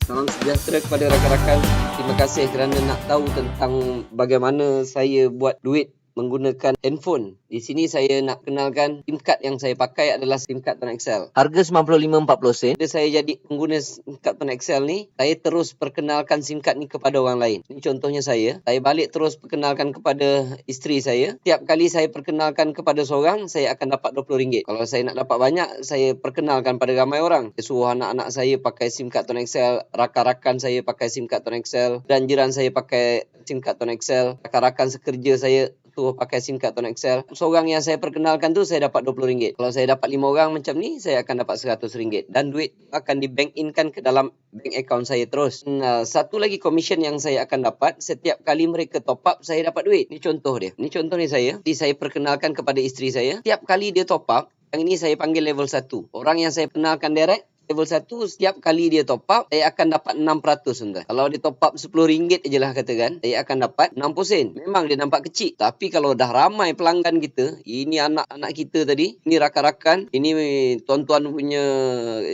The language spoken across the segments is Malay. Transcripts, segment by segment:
Salam sejahtera kepada rakan-rakan. Terima kasih kerana nak tahu tentang bagaimana saya buat duit menggunakan handphone. Di sini saya nak kenalkan SIM card yang saya pakai adalah SIM card Tone Excel. Harga 95-40 sen. Bila saya jadi pengguna SIM card Tone Excel ni, saya terus perkenalkan SIM card ni kepada orang lain. Ini contohnya saya balik terus perkenalkan kepada isteri saya. Tiap kali saya perkenalkan kepada seorang, saya akan dapat RM20. Kalau saya nak dapat banyak, saya perkenalkan pada ramai orang. Saya suruh anak-anak saya pakai SIM card Tone Excel, rakan-rakan saya pakai SIM card Tone Excel, dan jiran saya pakai SIM card Tone Excel, rakan-rakan sekerja saya tu pakai SIM card Tone Excel. Seorang yang saya perkenalkan tu saya dapat RM20. Kalau saya dapat 5 orang macam ni, saya akan dapat RM100 dan duit akan di bank in-kan ke dalam bank account saya terus. Satu lagi commission yang saya akan dapat setiap kali mereka top up, saya dapat duit. Ni contoh dia. Ni contoh ni saya. Jadi saya perkenalkan kepada isteri saya. Setiap kali dia top up, yang ini saya panggil level 1. Orang yang saya kenalkan direct level 1, setiap kali dia top up, saya akan dapat 6%. Tuan. Kalau dia top up RM10 je lah katakan, saya akan dapat 60 sen. Memang dia nampak kecil. Tapi kalau dah ramai pelanggan kita, ini anak-anak kita tadi, ini rakan-rakan, ini tuan-tuan punya,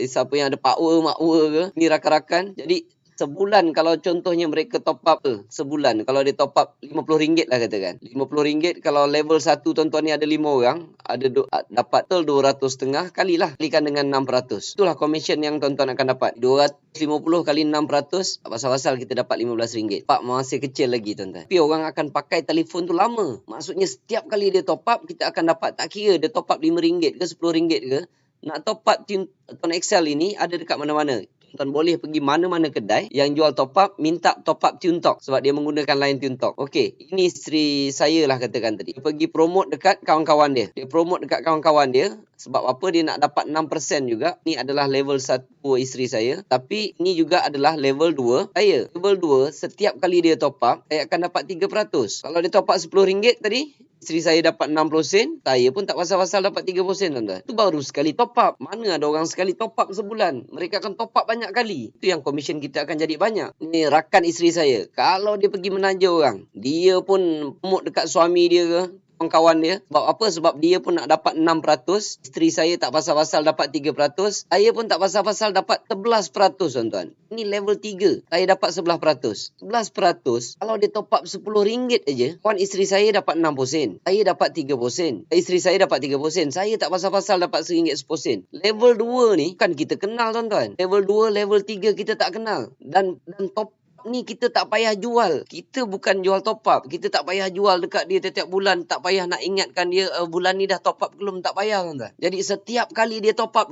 siapa yang ada power, makwa ke, ini rakan-rakan. Jadi, sebulan kalau contohnya mereka top up sebulan, kalau dia top up RM50 lah katakan. RM50 kalau level 1 tuan-tuan ni ada 5 orang, ada dapat 200 setengah kalilah, kalikan dengan 6%. Itulah commission yang tuan-tuan akan dapat. 250 kali 6%, pasal-pasal kita dapat RM15. Pak masih kecil lagi tuan-tuan. Tapi orang akan pakai telefon tu lama. Maksudnya setiap kali dia top up, kita akan dapat, tak kira dia top up RM5 ke RM10 ke. Nak top up Tone Excel ini ada dekat mana-mana. Tuan boleh pergi mana-mana kedai yang jual top up, minta top up TuneTalk sebab dia menggunakan line TuneTalk. Okey, ini isteri saya lah katakan tadi. Dia pergi promote dekat kawan-kawan dia. Dia promote dekat kawan-kawan dia sebab apa dia nak dapat 6% juga. Ini adalah level 1 isteri saya. Tapi ini juga adalah level 2 saya. Level 2 setiap kali dia top up, saya akan dapat 3%. Kalau dia top up RM10 tadi, isteri saya dapat 60 sen, saya pun tak pasal-pasal dapat 30 sen tuan-tuan. Itu baru sekali top up. Mana ada orang sekali top up sebulan? Mereka akan top up banyak kali. Itu yang komisen kita akan jadi banyak. Ini rakan isteri saya. Kalau dia pergi menaja orang, dia pun promote dekat suami dia ke, kawan dia. Sebab apa? Sebab dia pun nak dapat 6%. Isteri saya tak pasal-pasal dapat 3%. Saya pun tak pasal-pasal dapat 11%, tuan-tuan. Ini level 3. Saya dapat 11%. 11%, kalau dia top up RM10 aja, kawan isteri saya dapat 60 sen. Saya dapat 30 sen. Isteri saya dapat 30 sen. Saya tak pasal-pasal dapat RM1 10 sen. Level 2 ni kan kita kenal, tuan-tuan. Level 2, level 3 kita tak kenal. Dan top ni kita tak payah jual. Kita bukan jual top up. Kita tak payah jual dekat dia setiap bulan. Tak payah nak ingatkan dia bulan ni dah top up belum. Tak payah tuan-tuan. Jadi setiap kali dia top up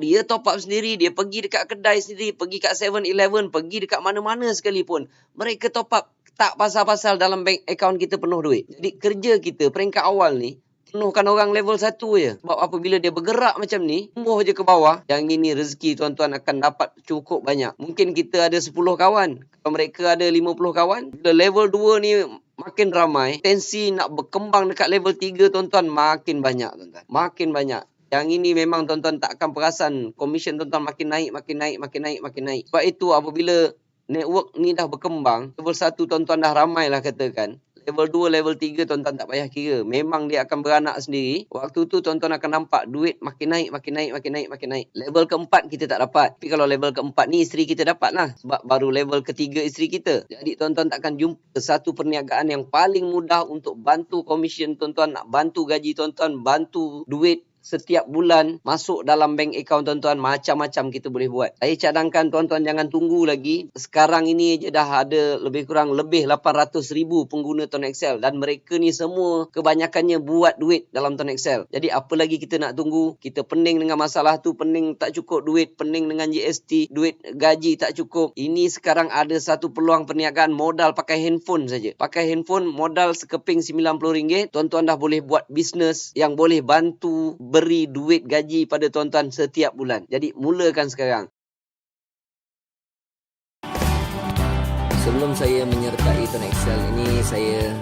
sendiri. Dia pergi dekat kedai sendiri. Pergi kat 7-Eleven. Pergi dekat mana-mana sekalipun. Mereka top up. Tak pasal-pasal dalam bank account kita penuh duit. Jadi kerja kita peringkat awal ni, penuhkan orang level 1 je. Sebab apabila dia bergerak macam ni, tumbuh je ke bawah, yang ini rezeki tuan-tuan akan dapat cukup banyak. Mungkin kita ada 10 kawan. Kalau mereka ada 50 kawan, bila level 2 ni makin ramai, tensi nak berkembang dekat level 3 tuan-tuan makin banyak tuan-tuan. Makin banyak. Yang ini memang tuan-tuan tak akan perasan. Komisen tuan-tuan makin naik. Sebab itu apabila network ni dah berkembang, level 1 tuan-tuan dah ramai lah katakan. Level 2, level 3 tuan-tuan tak payah kira. Memang dia akan beranak sendiri. Waktu tu tuan-tuan akan nampak duit makin naik. Level keempat kita tak dapat. Tapi kalau level keempat ni isteri kita dapat lah. Sebab baru level ketiga isteri kita. Jadi tuan-tuan takkan jumpa satu perniagaan yang paling mudah untuk bantu komisen tuan-tuan, nak bantu gaji tuan-tuan, bantu duit setiap bulan masuk dalam bank account tuan-tuan. Macam-macam kita boleh buat. Saya cadangkan tuan-tuan jangan tunggu lagi. Sekarang ini je dah ada lebih 800,000 pengguna Tone Excel. Dan mereka ni semua kebanyakannya buat duit dalam Tone Excel. Jadi apa lagi kita nak tunggu? Kita pening dengan masalah tu. Pening tak cukup duit. Pening dengan GST. Duit gaji tak cukup. Ini sekarang ada satu peluang perniagaan modal pakai handphone saja. Pakai handphone modal sekeping RM90. Tuan-tuan dah boleh buat bisnes yang boleh bantu beri duit gaji pada tuan-tuan setiap bulan. Jadi mulakan sekarang. Sebelum saya menyertai Tone Excel ini, saya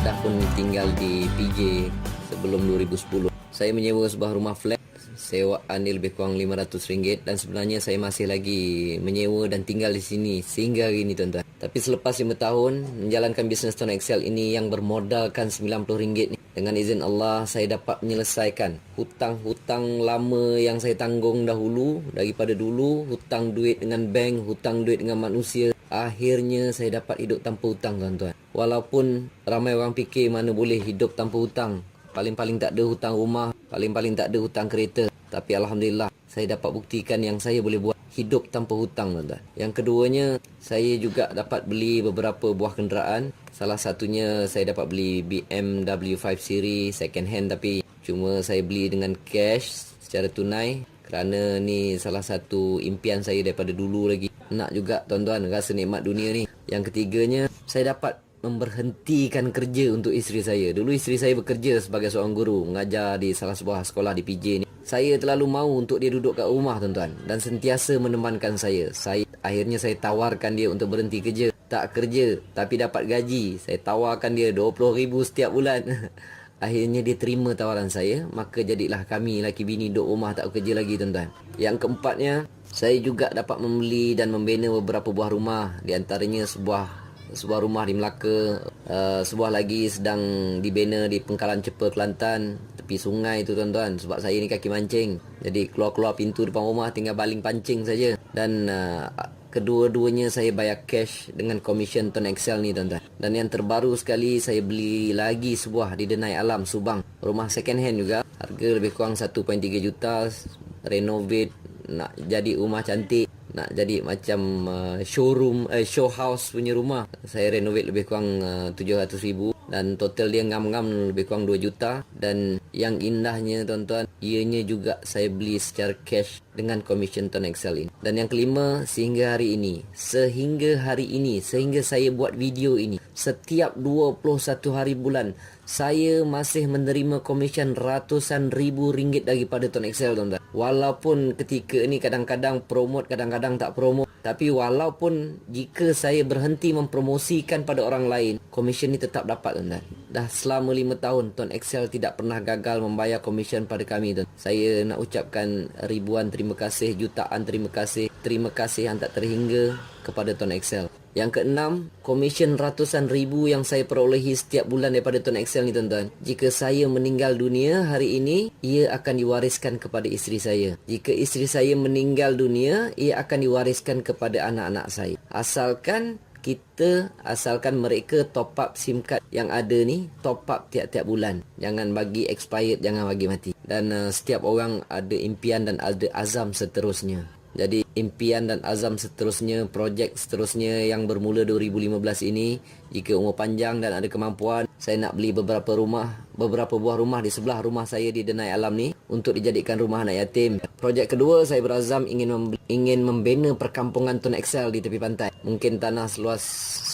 dah pun tinggal di PJ sebelum 2010. Saya menyewa sebuah rumah flat sewaan dia lebih kurang RM500 dan sebenarnya saya masih lagi menyewa dan tinggal di sini sehingga hari ini tuan-tuan. Tapi selepas 5 tahun menjalankan bisnes Tuan Excel ini yang bermodalkan RM90 ni, dengan izin Allah saya dapat menyelesaikan hutang-hutang lama yang saya tanggung dahulu. Daripada dulu hutang duit dengan bank, hutang duit dengan manusia, akhirnya saya dapat hidup tanpa hutang tuan-tuan. Walaupun ramai orang fikir mana boleh hidup tanpa hutang, paling-paling tak ada hutang rumah, paling-paling tak ada hutang kereta. Tapi Alhamdulillah saya dapat buktikan yang saya boleh buat hidup tanpa hutang tuan-tuan. Yang keduanya, saya juga dapat beli beberapa buah kenderaan. Salah satunya saya dapat beli BMW 5 Series second hand, tapi cuma saya beli dengan cash secara tunai kerana ni salah satu impian saya daripada dulu lagi. Nak juga tuan-tuan rasa nikmat dunia ni. Yang ketiganya, saya dapat memberhentikan kerja untuk isteri saya. Dulu isteri saya bekerja sebagai seorang guru, mengajar di salah sebuah sekolah di PJ ni. Saya terlalu mahu untuk dia duduk kat rumah tuan-tuan dan sentiasa menemankan saya. Akhirnya saya tawarkan dia untuk berhenti kerja. Tak kerja tapi dapat gaji. Saya tawarkan dia RM20,000 setiap bulan. Akhirnya dia terima tawaran saya. Maka jadilah kami laki bini duduk rumah tak bekerja lagi tuan-tuan. Yang keempatnya, saya juga dapat membeli dan membina beberapa buah rumah. Di antaranya sebuah rumah di Melaka, sebuah lagi sedang dibina di Pengkalan Cepa, Kelantan, tepi sungai tu tuan-tuan. Sebab saya ni kaki mancing, jadi keluar-keluar pintu depan rumah tinggal baling pancing saja. Dan kedua-duanya saya bayar cash dengan komisen Tuan Excel ni tuan-tuan. Dan yang terbaru sekali, saya beli lagi sebuah di Denai Alam, Subang. Rumah second hand juga, harga lebih kurang 1.3 juta, renovate, nak jadi rumah cantik, nak jadi macam showroom, show house punya rumah. Saya renovate lebih kurang 700,000 dan total dia ngam-ngam lebih kurang 2 juta. Dan yang indahnya tuan-tuan, ianya juga saya beli secara cash dengan komisen Tuan Excel ini. Dan yang kelima, sehingga saya buat video ini, setiap 21 hari bulan saya masih menerima komisen ratusan ribu ringgit daripada Tuan Excel tuan-tuan. Walaupun ketika ni kadang-kadang promote, kadang-kadang tak promote, tapi walaupun jika saya berhenti mempromosikan pada orang lain, komisen ni tetap dapat tuan-tuan. Dah selama 5 tahun Tuan Excel tidak pernah gagal membayar komisen pada kami tuan. Saya nak ucapkan ribuan terima kasih, jutaan terima kasih. Terima kasih yang tak terhingga kepada Tuan Excel. Yang keenam, komisen ratusan ribu yang saya perolehi setiap bulan daripada Tuan Excel ni tuan-tuan. Jika saya meninggal dunia hari ini, ia akan diwariskan kepada isteri saya. Jika isteri saya meninggal dunia, ia akan diwariskan kepada anak-anak saya. Asalkan mereka top up SIM card yang ada ni, top up tiap-tiap bulan. Jangan bagi expired, jangan bagi mati. Dan setiap orang ada impian dan ada azam seterusnya. Jadi impian dan azam seterusnya, projek seterusnya yang bermula 2015 ini, jika umur panjang dan ada kemampuan, saya nak beli beberapa buah rumah di sebelah rumah saya di Denai Alam ni untuk dijadikan rumah anak yatim. Projek kedua, saya berazam ingin membina perkampungan Tuan Excel di tepi pantai. Mungkin tanah seluas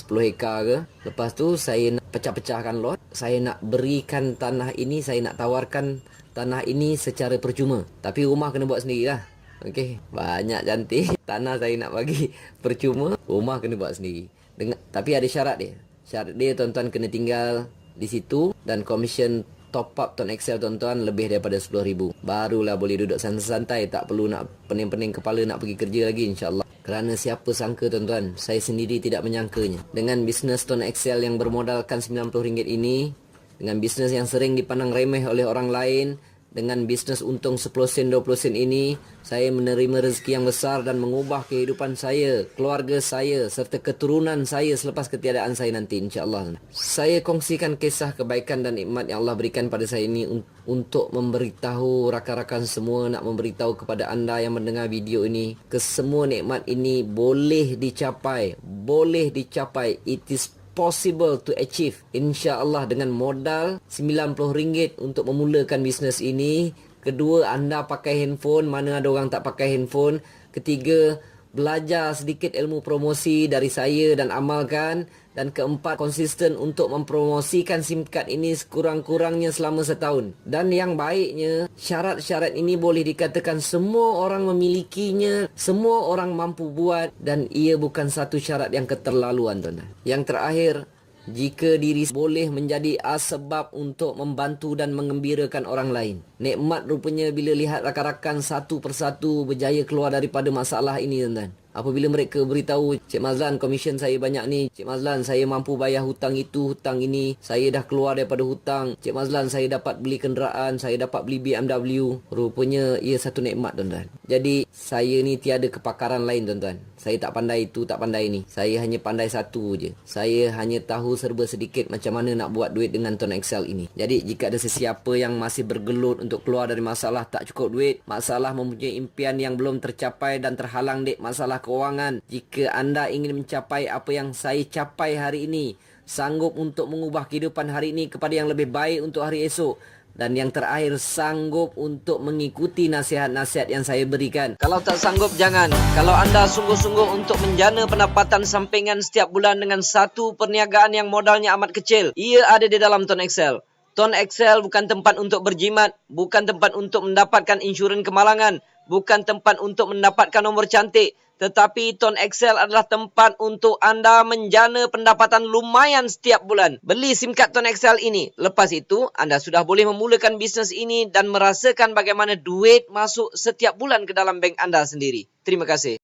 10 hektar ke. Lepas tu saya nak pecah-pecahkan lot. Saya nak berikan tanah ini, saya nak tawarkan tanah ini secara percuma. Tapi rumah kena buat sendirilah. Okey, banyak cantik. Tanah saya nak bagi percuma, rumah kena buat sendiri. Tapi ada syarat dia. Syarat dia tuan-tuan kena tinggal di situ dan komisen top up Tuan Excel tuan-tuan lebih daripada 10,000. Barulah boleh duduk santai-santai, tak perlu nak pening-pening kepala nak pergi kerja lagi insya-Allah. Kerana siapa sangka tuan-tuan, saya sendiri tidak menyangkanya. Dengan bisnes Tuan Excel yang bermodalkan RM90 ini, dengan bisnes yang sering dipandang remeh oleh orang lain, dengan bisnes untung 10 sen 20 sen ini, saya menerima rezeki yang besar dan mengubah kehidupan saya, keluarga saya serta keturunan saya selepas ketiadaan saya nanti insya-Allah. Saya kongsikan kisah kebaikan dan nikmat yang Allah berikan pada saya ini untuk memberitahu rakan-rakan semua, nak memberitahu kepada anda yang mendengar video ini, kesemua nikmat ini boleh dicapai. It is possible to achieve, insya-Allah, dengan modal RM90 untuk memulakan bisnes ini. Kedua, anda pakai handphone, mana ada orang tak pakai handphone. Ketiga, belajar sedikit ilmu promosi dari saya dan amalkan. Dan keempat, konsisten untuk mempromosikan SIM card ini sekurang-kurangnya selama setahun. Dan yang baiknya, syarat-syarat ini boleh dikatakan semua orang memilikinya, semua orang mampu buat, dan ia bukan satu syarat yang keterlaluan tuan. Yang terakhir, jika diri boleh menjadi asbab untuk membantu dan mengembirakan orang lain. Nikmat rupanya bila lihat rakan-rakan satu persatu berjaya keluar daripada masalah ini, tuan-tuan. Apabila mereka beritahu, Cik Mazlan, komisen saya banyak ni. Cik Mazlan, saya mampu bayar hutang itu, hutang ini. Saya dah keluar daripada hutang. Cik Mazlan, saya dapat beli kenderaan. Saya dapat beli BMW. Rupanya ia satu nikmat, tuan-tuan. Jadi, saya ni tiada kepakaran lain, tuan-tuan. Saya tak pandai itu, tak pandai ni. Saya hanya pandai satu je. Saya hanya tahu serba sedikit macam mana nak buat duit dengan Tuan Excel ini. Jadi, jika ada sesiapa yang masih bergelut untuk keluar dari masalah tak cukup duit, masalah mempunyai impian yang belum tercapai dan terhalang dek masalah kewangan. Jika anda ingin mencapai apa yang saya capai hari ini, sanggup untuk mengubah kehidupan hari ini kepada yang lebih baik untuk hari esok, dan yang terakhir, sanggup untuk mengikuti nasihat-nasihat yang saya berikan. Kalau tak sanggup, jangan. Kalau anda sungguh-sungguh untuk menjana pendapatan sampingan setiap bulan dengan satu perniagaan yang modalnya amat kecil, ia ada di dalam Tuan Excel. Tuan Excel bukan tempat untuk berjimat, bukan tempat untuk mendapatkan insurans kemalangan, bukan tempat untuk mendapatkan nombor cantik. Tetapi Tuan Excel adalah tempat untuk anda menjana pendapatan lumayan setiap bulan. Beli SIM card Tuan Excel ini. Lepas itu, anda sudah boleh memulakan bisnes ini dan merasakan bagaimana duit masuk setiap bulan ke dalam bank anda sendiri. Terima kasih.